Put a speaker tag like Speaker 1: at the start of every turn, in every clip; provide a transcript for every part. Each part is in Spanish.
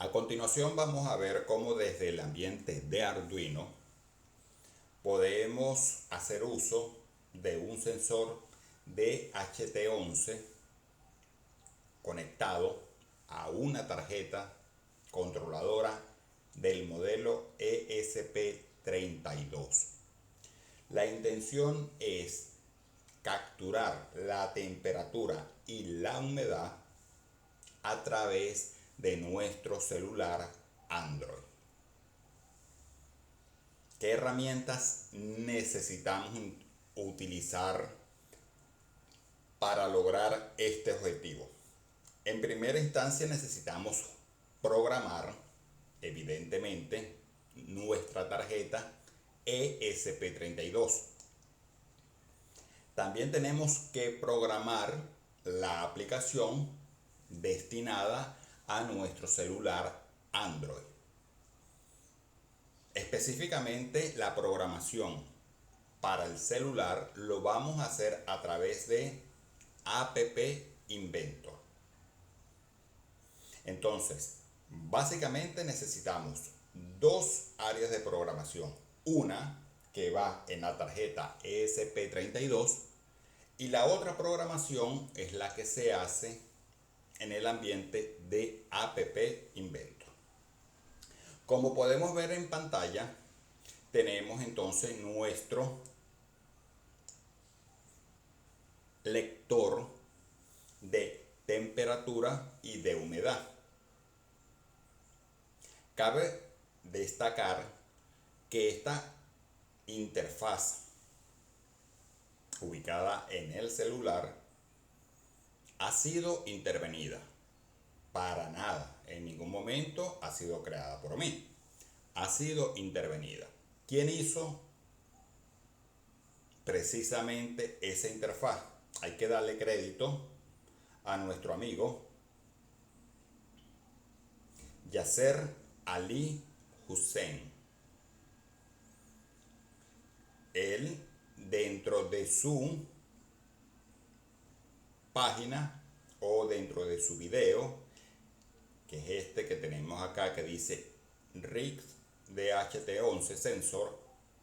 Speaker 1: A continuación vamos a ver cómo desde el ambiente de Arduino podemos hacer uso de un sensor DHT11 conectado a una tarjeta controladora del modelo ESP32. La intención es capturar la temperatura y la humedad a través de nuestro celular Android. ¿Qué herramientas necesitamos utilizar para lograr este objetivo? En primera instancia necesitamos programar, evidentemente, nuestra tarjeta ESP32. También tenemos que programar la aplicación destinada a nuestro celular Android. Específicamente la programación para el celular lo vamos a hacer a través de App Inventor. Entonces, básicamente necesitamos dos áreas de programación. Una que va en la tarjeta ESP32 y la otra programación es la que se hace en el ambiente de App Inventor. Como podemos ver en pantalla, tenemos entonces nuestro lector de temperatura y de humedad. Cabe destacar que esta interfaz ubicada en el celular ha sido intervenida. Para nada, en ningún momento ha sido creada por mí. Ha sido intervenida. ¿Quién hizo precisamente esa interfaz? Hay que darle crédito a nuestro amigo Yasser Ali Hussein. Él, dentro de su página o dentro de su video, que es este que tenemos acá, que dice RIG DHT11 Sensor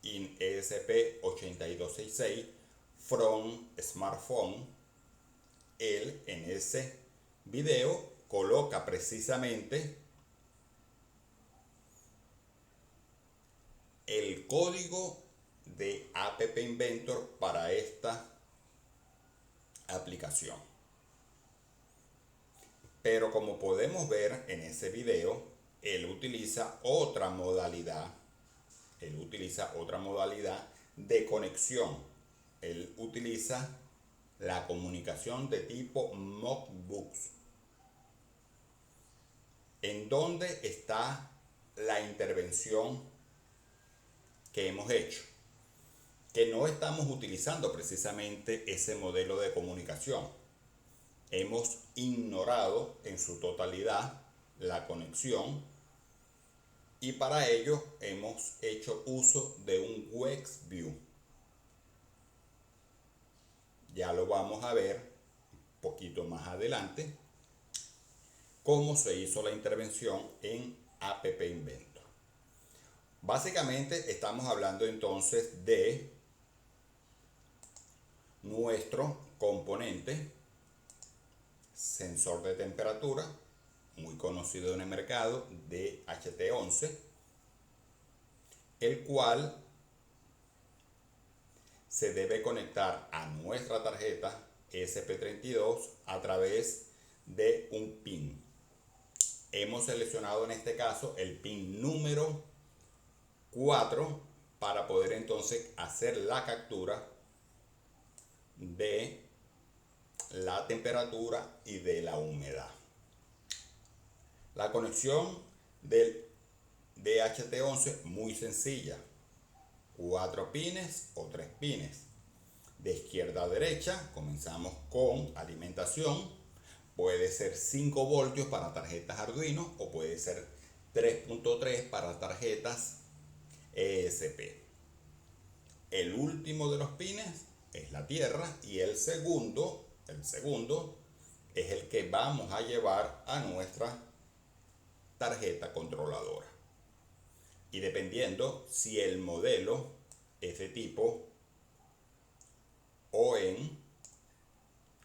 Speaker 1: in ESP8266 from Smartphone, él en ese video coloca precisamente el código de App Inventor para esta aplicación. Pero como podemos ver en ese video, él utiliza otra modalidad. De conexión. Él utiliza la comunicación de tipo Modbus. ¿En dónde está la intervención que hemos hecho? Que no estamos utilizando precisamente ese modelo de comunicación. Hemos ignorado en su totalidad la conexión y para ello hemos hecho uso de un WebView. Ya lo vamos a ver un poquito más adelante cómo se hizo la intervención en App Inventor. Básicamente estamos hablando entonces de nuestro componente sensor de temperatura, muy conocido en el mercado, DHT11, el cual se debe conectar a nuestra tarjeta ESP32 a través de un pin. Hemos seleccionado en este caso el pin número 4 para poder entonces hacer la captura de la temperatura y de la humedad. La conexión del DHT11 muy sencilla, 4 pines o 3 pines. De izquierda a derecha comenzamos con alimentación, puede ser 5 voltios para tarjetas Arduino o puede ser 3.3 para tarjetas ESP. El último de los pines es la tierra y el segundo es el que vamos a llevar a nuestra tarjeta controladora. Y dependiendo si el modelo es de tipo ON,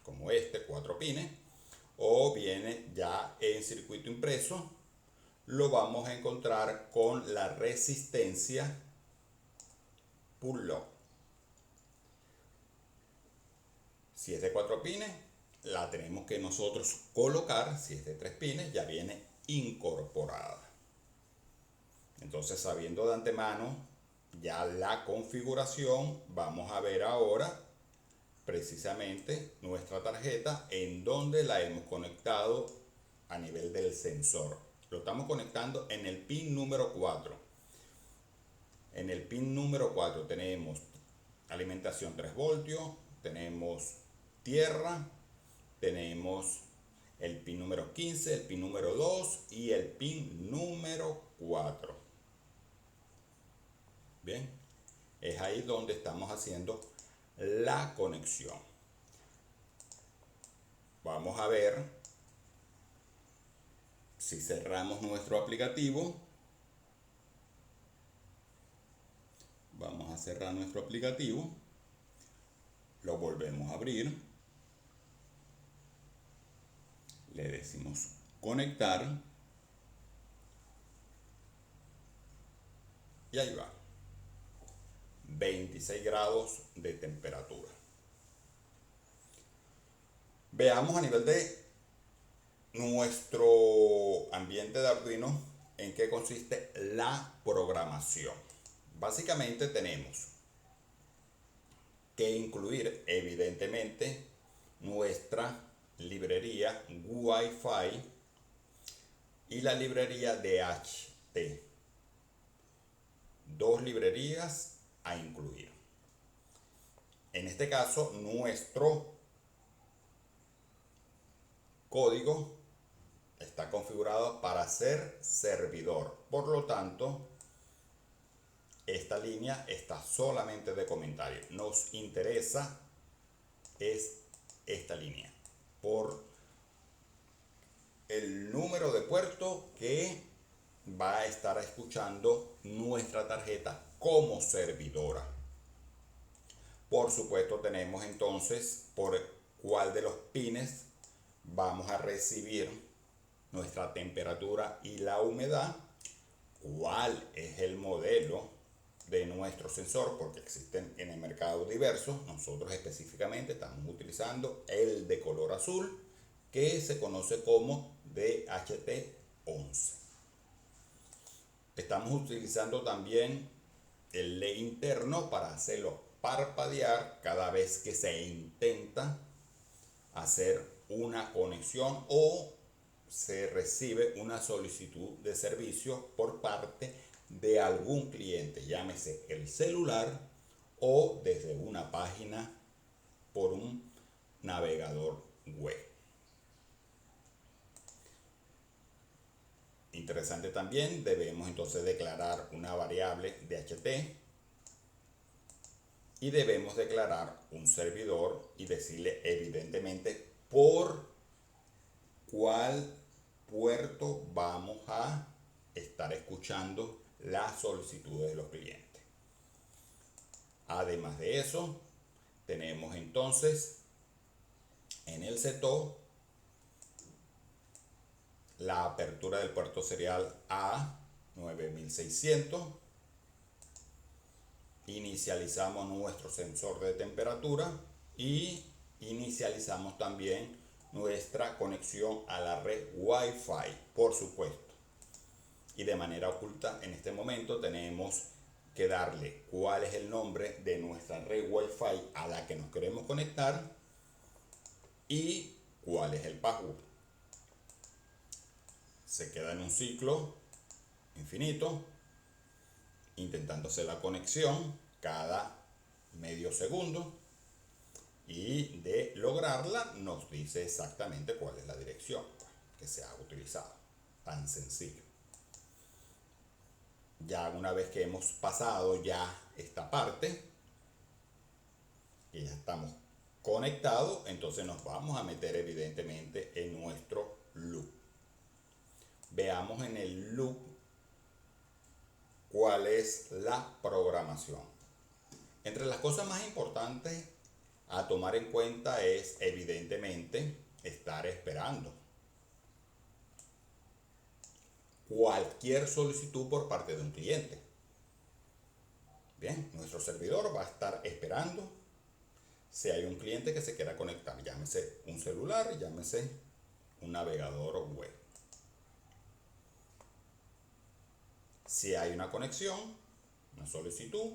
Speaker 1: como este, 4 pines, o viene ya en circuito impreso, lo vamos a encontrar con la resistencia pull-lock. Si es de 4 pines, la tenemos que nosotros colocar. Si es de 3 pines, ya viene incorporada. Entonces, sabiendo de antemano ya la configuración, vamos a ver ahora precisamente nuestra tarjeta en donde la hemos conectado a nivel del sensor. Lo estamos conectando en el pin número 4. En el pin número 4 tenemos alimentación 3 voltios, tenemos tierra, tenemos el pin número 15, el pin número 2 y el pin número 4. Bien, es ahí donde estamos haciendo la conexión. Vamos a ver si cerramos nuestro aplicativo. Vamos a cerrar nuestro aplicativo. Lo volvemos a abrir. Le decimos conectar. Y ahí va. 26 grados de temperatura. Veamos a nivel de nuestro ambiente de Arduino en qué consiste la programación. Básicamente tenemos que incluir evidentemente nuestra librería Wi-Fi y la librería DHT. Dos librerías a incluir. En este caso, nuestro código está configurado para ser servidor. Por lo tanto, esta línea está solamente de comentario. Nos interesa es esta línea por el número de puerto que va a estar escuchando nuestra tarjeta como servidora. Por supuesto, tenemos entonces por cuál de los pines vamos a recibir nuestra temperatura y la humedad, cuál es el modelo de nuestro sensor, porque existen en el mercado diversos. Nosotros específicamente estamos utilizando el de color azul, que se conoce como DHT11. Estamos utilizando también el LED interno para hacerlo parpadear cada vez que se intenta hacer una conexión o se recibe una solicitud de servicio por parte de algún cliente, llámese el celular o desde una página por un navegador web. Interesante también, debemos entonces declarar una variable DHT y debemos declarar un servidor y decirle evidentemente por cuál puerto vamos a estar escuchando las solicitudes de los clientes. Además de eso, tenemos entonces en el setup la apertura del puerto serial A9600. Inicializamos nuestro sensor de temperatura y inicializamos también nuestra conexión a la red Wi-Fi, por supuesto. Y de manera oculta, en este momento tenemos que darle cuál es el nombre de nuestra red Wi-Fi a la que nos queremos conectar y cuál es el password. Se queda en un ciclo infinito, intentando hacer la conexión cada medio segundo, y de lograrla nos dice exactamente cuál es la dirección que se ha utilizado. Tan sencillo. Ya una vez que hemos pasado ya esta parte y ya estamos conectados, entonces nos vamos a meter evidentemente en nuestro loop. Veamos veamos en el loop cuál es la programación. Entre las cosas más importantes a tomar en cuenta es, evidentemente, estar esperando cualquier solicitud por parte de un cliente. Bien, nuestro servidor va a estar esperando si hay un cliente que se quiera conectar, llámese un celular, llámese un navegador web. Si hay una conexión, una solicitud,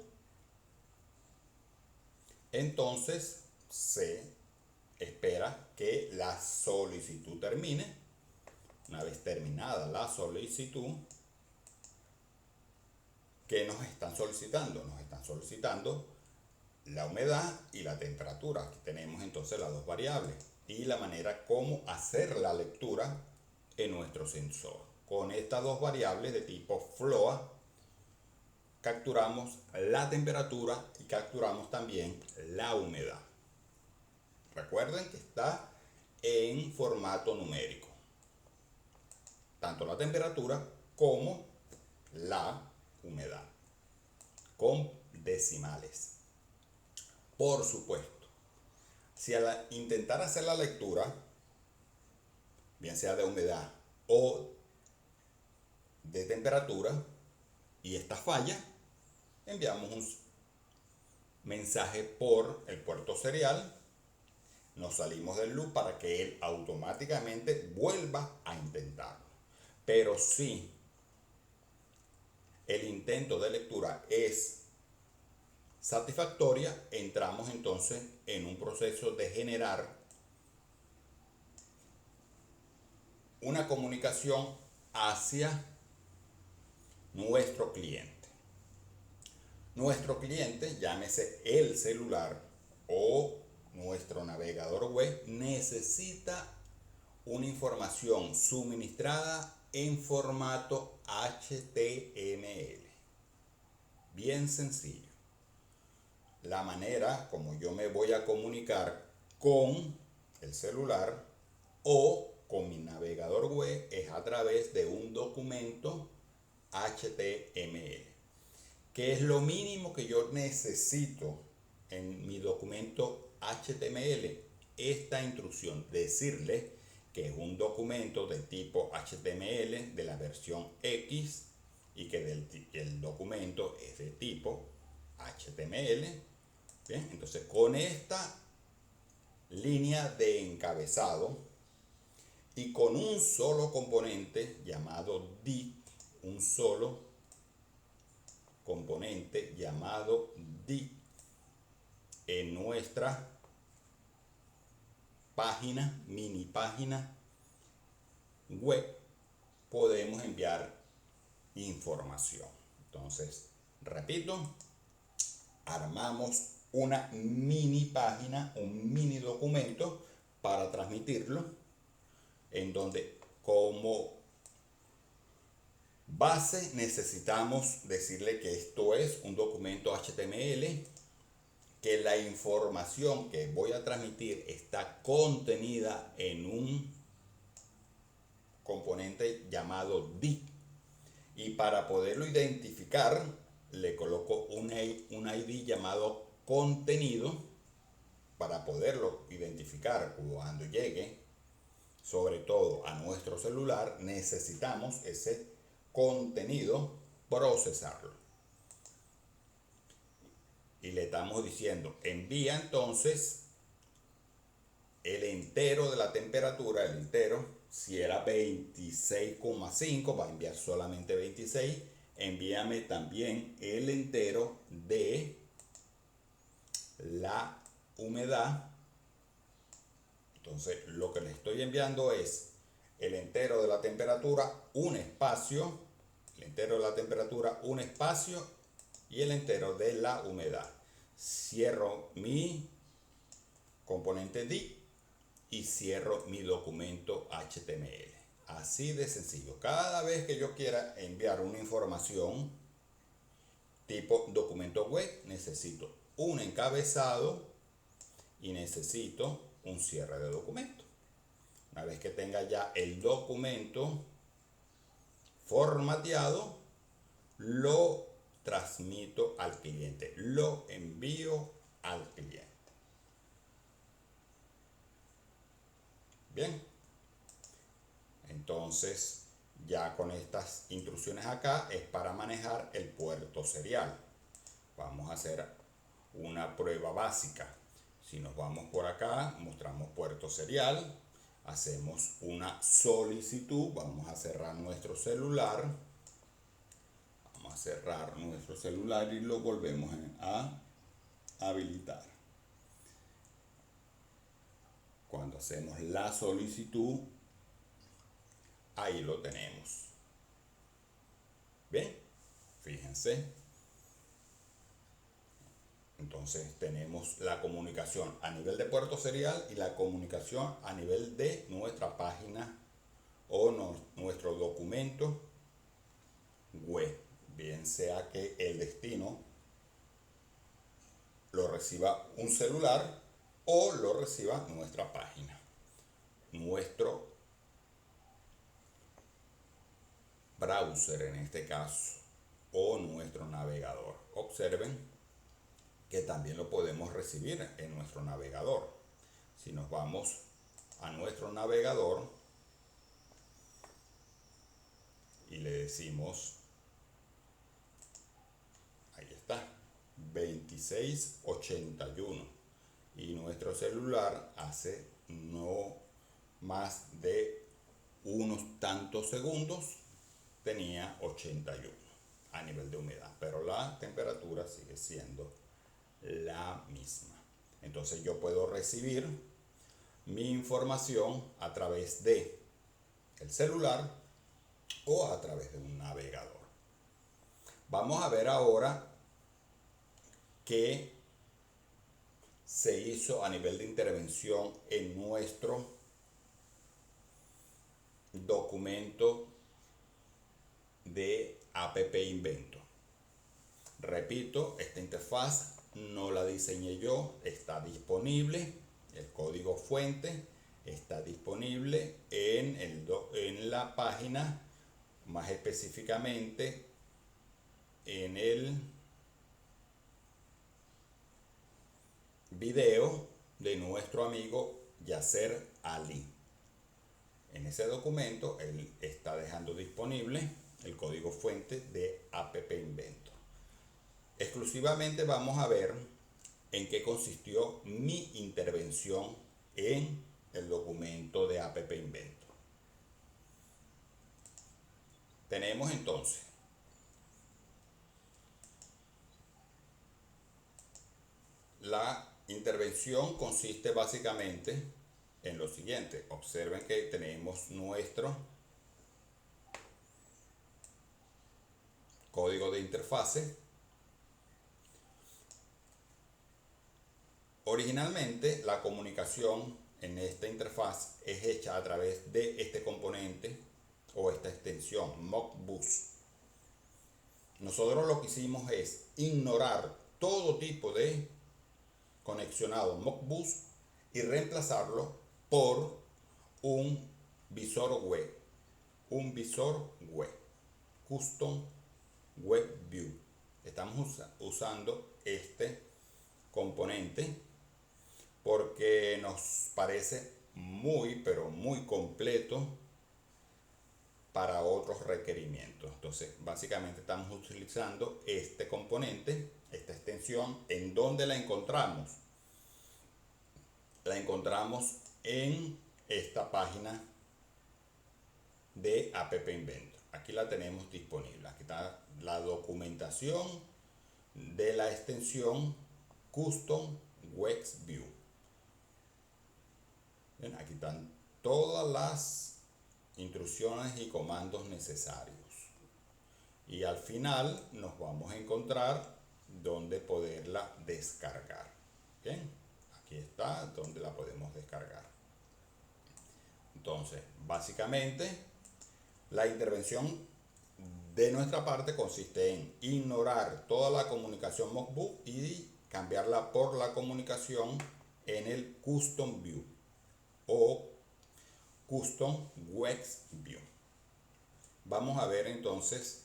Speaker 1: entonces se espera que la solicitud termine. Una vez terminada la solicitud, ¿qué nos están solicitando? Nos están solicitando la humedad y la temperatura. Aquí tenemos entonces las dos variables y la manera como hacer la lectura en nuestro sensor. Con estas dos variables de tipo FLOA capturamos la temperatura y capturamos también la humedad. Recuerden que está en formato numérico, tanto la temperatura como la humedad, con decimales. Por supuesto, si al intentar hacer la lectura, bien sea de humedad o de temperatura, y esta falla, enviamos un mensaje por el puerto serial, nos salimos del loop para que él automáticamente vuelva a intentarlo. Pero si el intento de lectura es satisfactoria, entramos entonces en un proceso de generar una comunicación hacia nuestro cliente. Nuestro cliente, llámese el celular o nuestro navegador web, necesita una información suministrada en formato HTML. Bien sencillo. La manera como yo me voy a comunicar con el celular o con mi navegador web es a través de un documento HTML, que es lo mínimo que yo necesito en mi documento HTML. Esta instrucción, decirle que es un documento de tipo HTML de la versión X y que el documento es de tipo HTML. Bien, entonces con esta línea de encabezado y con un solo componente llamado div, un solo componente llamado div en nuestra página, mini página web, podemos enviar información. Entonces, repito, armamos una mini página, un mini documento para transmitirlo, en donde como base necesitamos decirle que esto es un documento HTML, que la información que voy a transmitir está contenida en un componente llamado div, y para poderlo identificar le coloco un ID llamado contenido para poderlo identificar cuando llegue, sobre todo a nuestro celular. Necesitamos ese contenido procesarlo y le estamos diciendo envía entonces el entero de la temperatura, el entero, si era 26,5 va a enviar solamente 26. Envíame también el entero de la humedad. Entonces lo que le estoy enviando es el entero de la temperatura, un espacio, el entero de la temperatura, un espacio y el entero de la humedad. Cierro mi componente div y cierro mi documento HTML. Así de sencillo. Cada vez que yo quiera enviar una información tipo documento web, necesito un encabezado y necesito un cierre de documento. Una vez que tenga ya el documento formateado, lo transmito al cliente, lo envío al cliente. Bien, entonces ya con estas instrucciones acá es para manejar el puerto serial. Vamos a hacer una prueba básica. Si nos vamos por acá, mostramos puerto serial, hacemos una solicitud, vamos a cerrar nuestro celular. Vamos a cerrar nuestro celular y lo volvemos a habilitar. Cuando hacemos la solicitud, ahí lo tenemos. Bien, fíjense. Entonces tenemos la comunicación a nivel de puerto serial y la comunicación a nivel de nuestra página o nuestro documento web. Bien sea que el destino lo reciba un celular o lo reciba nuestra página, nuestro browser en este caso, o nuestro navegador. Observen que también lo podemos recibir en nuestro navegador. Si nos vamos a nuestro navegador y le decimos, ahí está, 2681, y nuestro celular hace no más de unos tantos segundos tenía 81 a nivel de humedad, pero la temperatura sigue siendo la misma. Entonces yo puedo recibir mi información a través de el celular o a través de un navegador. Vamos a ver ahora qué se hizo a nivel de intervención en nuestro documento de App Inventor. Repito, esta interfaz no la diseñé yo, está disponible, el código fuente está disponible en la página, más específicamente en el video de nuestro amigo Yasser Ali. En ese documento él está dejando disponible el código fuente de App Inventor. Exclusivamente vamos a ver en qué consistió mi intervención en el documento de App Inventor. Tenemos entonces la intervención consiste básicamente en lo siguiente. Observen que tenemos nuestro código de interfase. Originalmente la comunicación en esta interfaz es hecha a través de este componente o esta extensión Modbus. Nosotros lo que hicimos es ignorar todo tipo de conexionado Modbus y reemplazarlo por un visor web, Custom Web View. Estamos usando este componente porque nos parece muy pero muy completo para otros requerimientos. Entonces básicamente estamos utilizando este componente, esta extensión. ¿En dónde la encontramos? La encontramos en esta página de App Inventor. Aquí la tenemos disponible. Aquí está la documentación de la extensión Custom Web View. Bien, aquí están todas las instrucciones y comandos necesarios. Y al final nos vamos a encontrar donde poderla descargar. Bien, aquí está donde la podemos descargar. Entonces, básicamente, la intervención de nuestra parte consiste en ignorar toda la comunicación Modbus y cambiarla por la comunicación en el Custom View o Custom Web View. vamos a ver entonces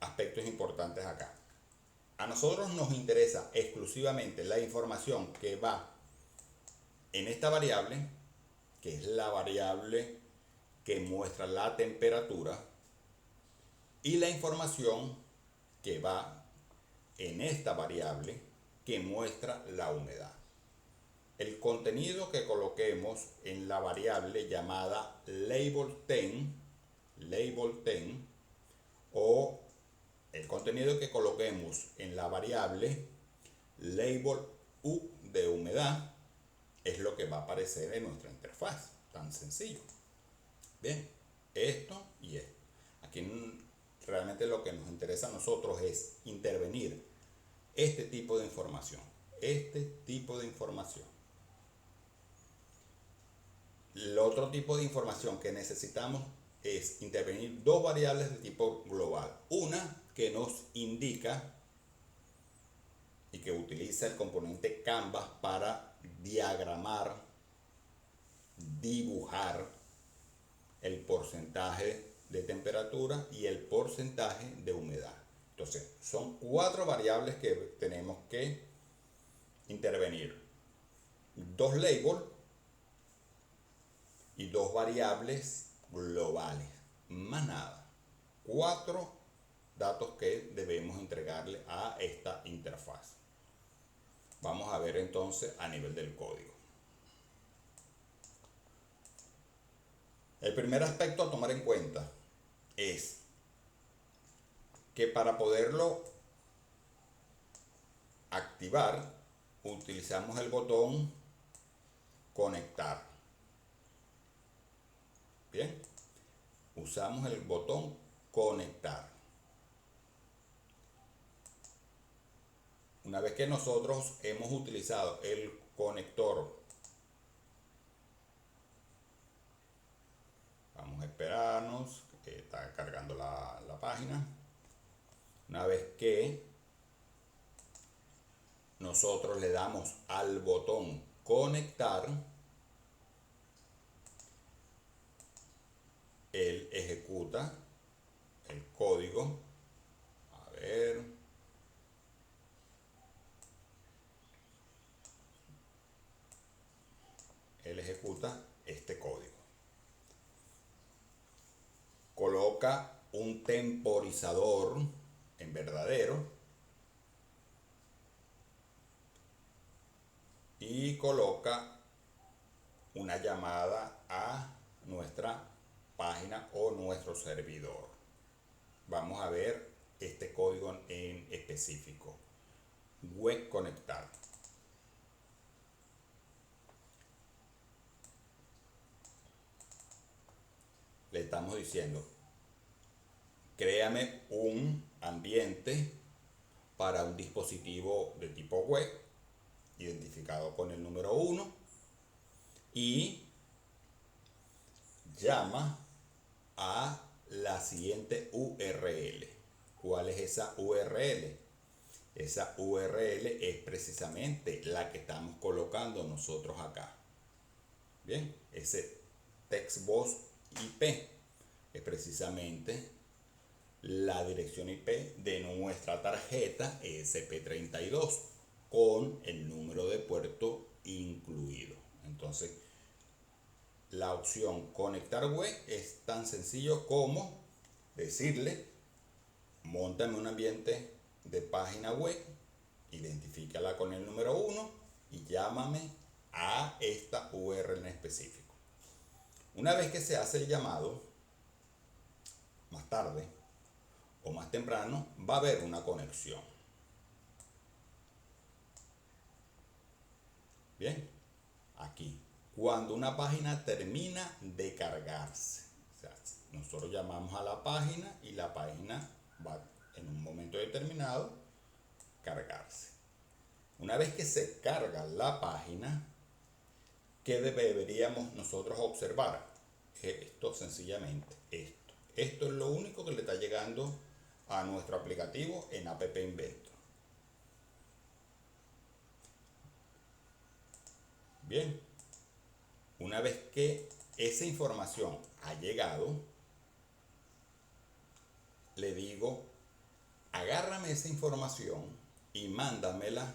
Speaker 1: aspectos importantes acá. A nosotros nos interesa exclusivamente la información que va en esta variable, que es la variable que muestra la temperatura, y la información que va en esta variable que muestra la humedad. El contenido que coloquemos en la variable llamada label10, o el contenido que coloquemos en la variable label U de humedad es lo que va a aparecer en nuestra interfaz. Tan sencillo. Bien, esto y esto. Aquí realmente lo que nos interesa a nosotros es intervenir este tipo de información. El otro tipo de información que necesitamos es intervenir dos variables de tipo global. Una que nos indica y que utiliza el componente Canvas para diagramar, dibujar el porcentaje de temperatura y el porcentaje de humedad. Entonces, son 4 variables que tenemos que intervenir. 2 labels y 2 variables globales. Más nada. 4 datos que debemos entregarle a esta interfaz. Vamos a ver entonces a nivel del código. El primer aspecto a tomar en cuenta es que para poderlo activar utilizamos el botón conectar. Bien, usamos el botón conectar. Una vez que nosotros hemos utilizado el conector, vamos a esperarnos, que está cargando la página. Una vez que nosotros le damos al botón conectar, él ejecuta el código. A ver, él ejecuta este código. Coloca un temporizador en verdadero y coloca una llamada a nuestra página o nuestro servidor. Vamos a ver este código en específico. Web conectar. Le estamos diciendo, créame un ambiente para un dispositivo de tipo web, identificado con el número 1, y llama a la siguiente URL. ¿Cuál es esa URL? Esa URL es precisamente la que estamos colocando nosotros acá. Bien, ese textbox IP es precisamente la dirección IP de nuestra tarjeta ESP32 con el número de puerto incluido. Entonces, la opción conectar web es tan sencillo como decirle, móntame un ambiente de página web, identifícala con el número 1 y llámame a esta URL en específico. Una vez que se hace el llamado, más tarde o más temprano, va a haber una conexión. Bien, aquí, cuando una página termina de cargarse, o sea, nosotros llamamos a la página y la página va en un momento determinado cargarse. Una vez que se carga la página, ¿qué deberíamos nosotros observar? Esto sencillamente, esto. Esto es lo único que le está llegando a nuestro aplicativo en App Inventor. Bien, una vez que esa información ha llegado, le digo, agárrame esa información y mándamela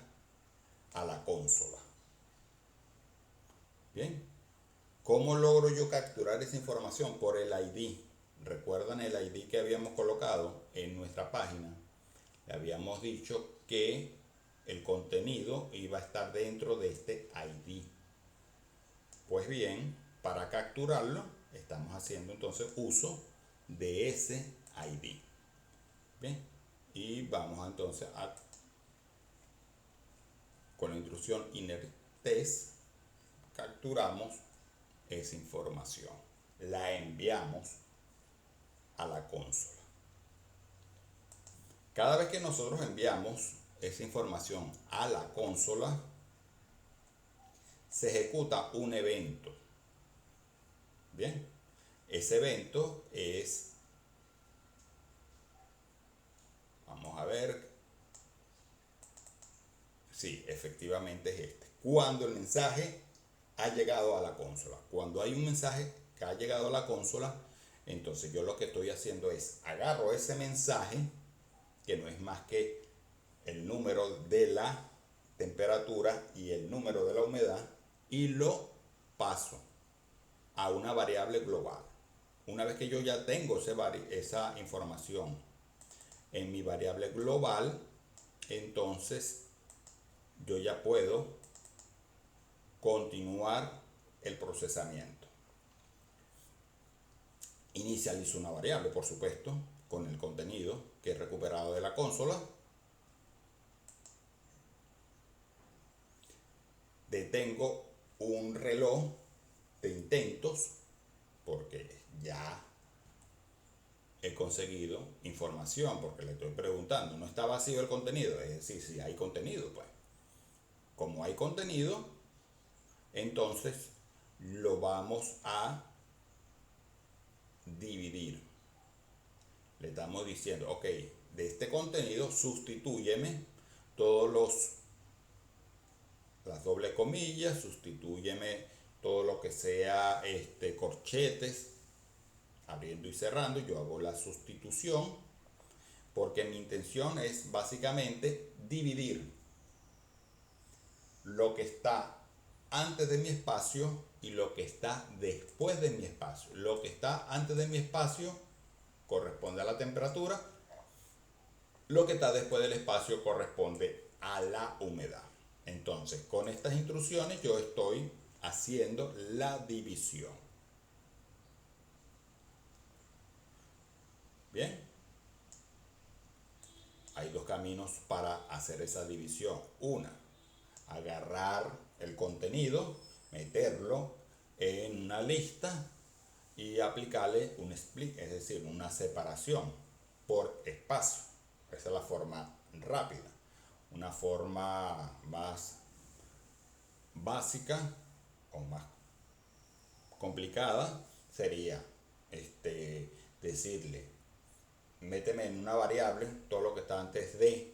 Speaker 1: a la consola. Bien, ¿cómo logro yo capturar esa información? Por el ID. ¿Recuerdan el ID que habíamos colocado en nuestra página? Le habíamos dicho que el contenido iba a estar dentro de este ID. Pues bien, para capturarlo, estamos haciendo entonces uso de ese ID. Bien, y vamos entonces con la instrucción inner test, capturamos esa información, la enviamos a la consola. Cada vez que nosotros enviamos esa información a la consola, se ejecuta un evento. Bien, ese evento es, vamos a ver, sí, efectivamente es este. Cuando el mensaje ha llegado a la consola. Cuando hay un mensaje que ha llegado a la consola, entonces yo lo que estoy haciendo es agarro ese mensaje, que no es más que el número de la temperatura y el número de la humedad, y lo paso a una variable global. Una vez que yo ya tengo esa información en mi variable global, entonces yo ya puedo continuar el procesamiento. Inicializo una variable, por supuesto, con el contenido que he recuperado de la consola. Detengo un reloj de intentos porque ya he conseguido información, porque le estoy preguntando, ¿no está vacío el contenido? Es decir, si hay contenido, pues. Como hay contenido, entonces lo vamos a dividir. Le estamos diciendo, ok, de este contenido sustitúyeme todos las doble comillas, sustitúyeme todo lo que sea corchetes, abriendo y cerrando. Yo hago la sustitución porque mi intención es básicamente dividir lo que está antes de mi espacio y lo que está después de mi espacio. Lo que está antes de mi espacio corresponde a la temperatura, lo que está después del espacio corresponde a la humedad. Entonces, con estas instrucciones yo estoy haciendo la división. Bien, hay dos caminos para hacer esa división. Una, agarrar el contenido, meterlo en una lista y aplicarle un split, es decir, una separación por espacio. Esa es la forma rápida. Una forma más básica o más complicada sería decirle, méteme en una variable todo lo que está antes de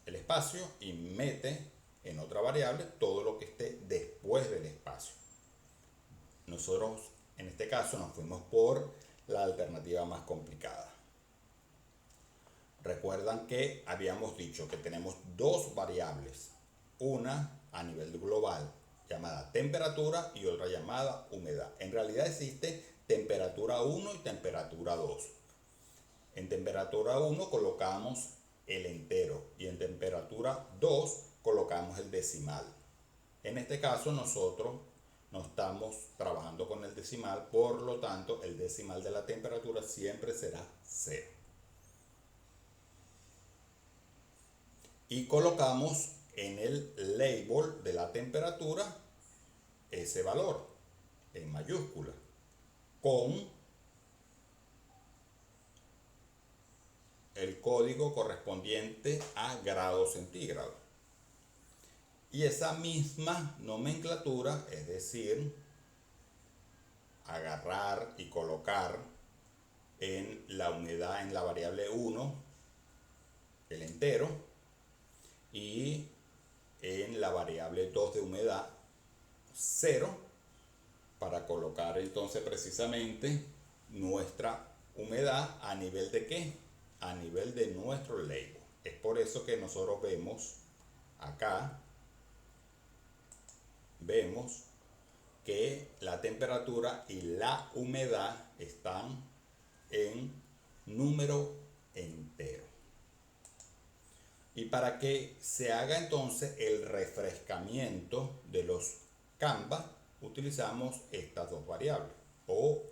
Speaker 1: el espacio y mete en otra variable todo lo que esté después del espacio. Nosotros en este caso nos fuimos por la alternativa más complicada. Recuerdan que habíamos dicho que tenemos dos variables, una a nivel global llamada temperatura y otra llamada humedad. En realidad existe temperatura 1 y temperatura 2. En temperatura 1 colocamos el entero y en temperatura 2 colocamos el decimal. En este caso nosotros no estamos trabajando con el decimal, por lo tanto el decimal de la temperatura siempre será 0. Y colocamos en el label de la temperatura ese valor en mayúscula con el código correspondiente a grados centígrados. Y esa misma nomenclatura, es decir, agarrar y colocar en la humedad en la variable 1 el entero y en la variable 2 de humedad 0 para colocar entonces precisamente nuestra humedad a nivel de ¿qué? A nivel de nuestro label. Es por eso que nosotros vemos acá, vemos que la temperatura y la humedad están en número entero. Y para que se haga entonces el refrescamiento de los Canvas, utilizamos estas dos variables o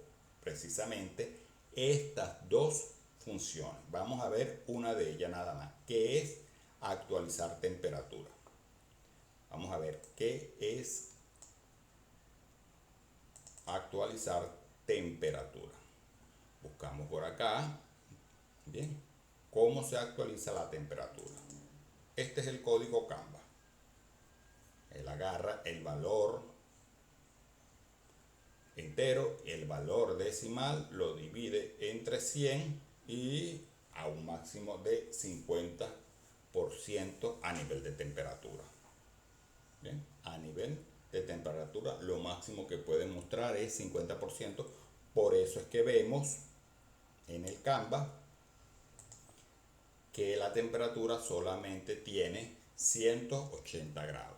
Speaker 1: precisamente estas dos funciones. Vamos a ver una de ellas nada más, que es actualizar temperatura. Vamos a ver qué es actualizar temperatura. Buscamos por acá, bien, cómo se actualiza la temperatura. Este es el código Canva. Él agarra el valor entero, el valor decimal, lo divide entre 100 y a un máximo de 50% a nivel de temperatura. Bien, a nivel de temperatura lo máximo que puede mostrar es 50%. Por eso es que vemos en el Canva que la temperatura solamente tiene 180 grados.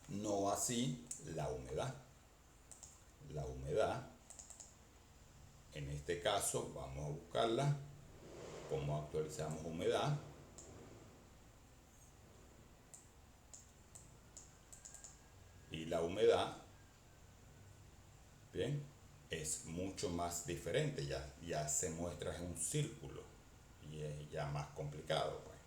Speaker 1: No así la humedad. La humedad, en este caso, vamos a buscarla. ¿Cómo actualizamos humedad? Y la humedad, bien, es mucho más diferente. Ya se muestra en un círculo y es ya más complicado, pues.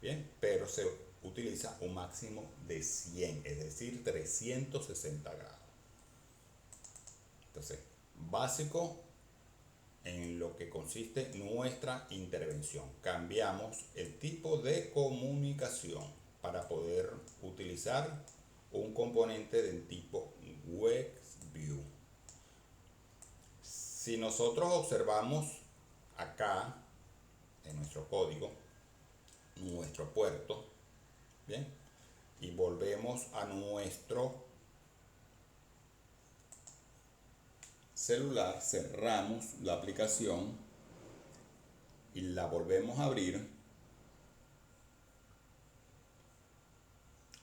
Speaker 1: Bien, pero se utiliza un máximo de 100, es decir, 360 grados. Entonces, básico en lo que consiste nuestra intervención. Cambiamos el tipo de comunicación para poder utilizar un componente del tipo WebView. Si nosotros observamos acá en nuestro código, nuestro puerto, bien, y volvemos a nuestro celular, cerramos la aplicación y la volvemos a abrir,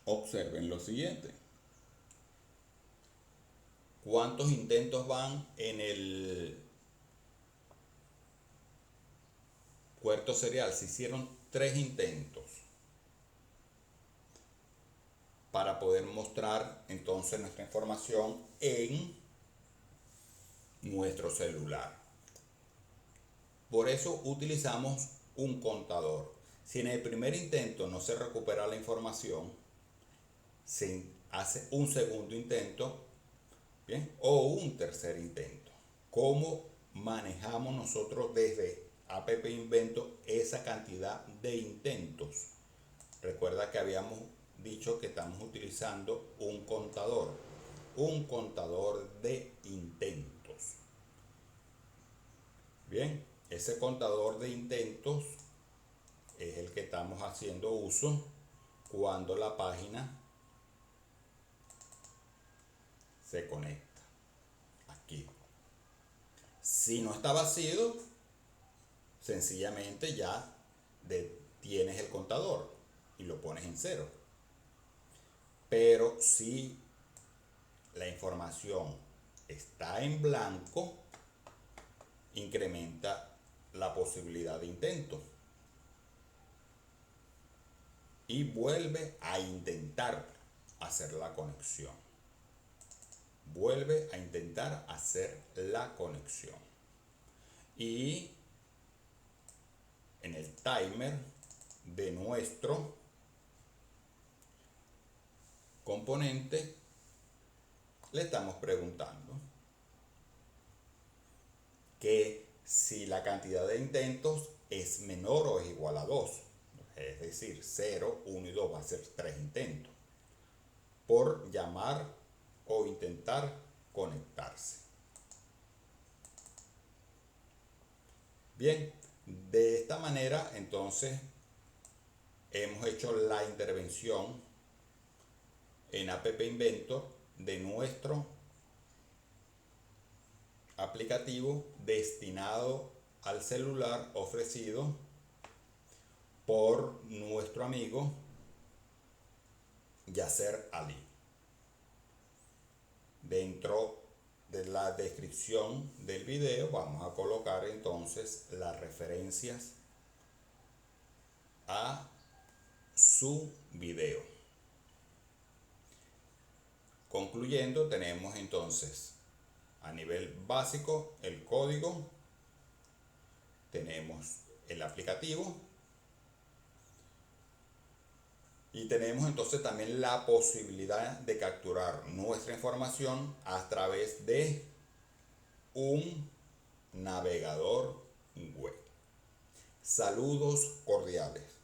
Speaker 1: observen lo siguiente. ¿Cuántos intentos van en el puerto serial? Se hicieron 3 intentos para poder mostrar entonces nuestra información en nuestro celular. Por eso utilizamos un contador. Si en el primer intento no se recupera la información, se hace un segundo intento, bien, o un tercer intento. ¿Cómo manejamos nosotros desde App Invento esa cantidad de intentos? Recuerda que habíamos dicho que estamos utilizando un contador de intentos. Bien, ese contador de intentos es el que estamos haciendo uso cuando la página se conecta aquí. Si no está vacío, sencillamente ya detienes el contador y lo pones en 0. Pero si la información está en blanco, incrementa la posibilidad de intento y vuelve a intentar hacer la conexión. Vuelve a intentar hacer la conexión. Y en el timer de nuestro componente le estamos preguntando que si la cantidad de intentos es menor o es igual a 2, es decir, 0, 1 y 2 va a ser 3 intentos por llamar o intentar conectarse. Bien, de esta manera entonces hemos hecho la intervención en App Inventor de nuestro aplicativo destinado al celular ofrecido por nuestro amigo Yasser Ali. Dentro de la descripción del video vamos a colocar entonces las referencias a su video. Concluyendo, tenemos entonces a nivel básico el código, tenemos el aplicativo y tenemos entonces también la posibilidad de capturar nuestra información a través de un navegador web. Saludos cordiales.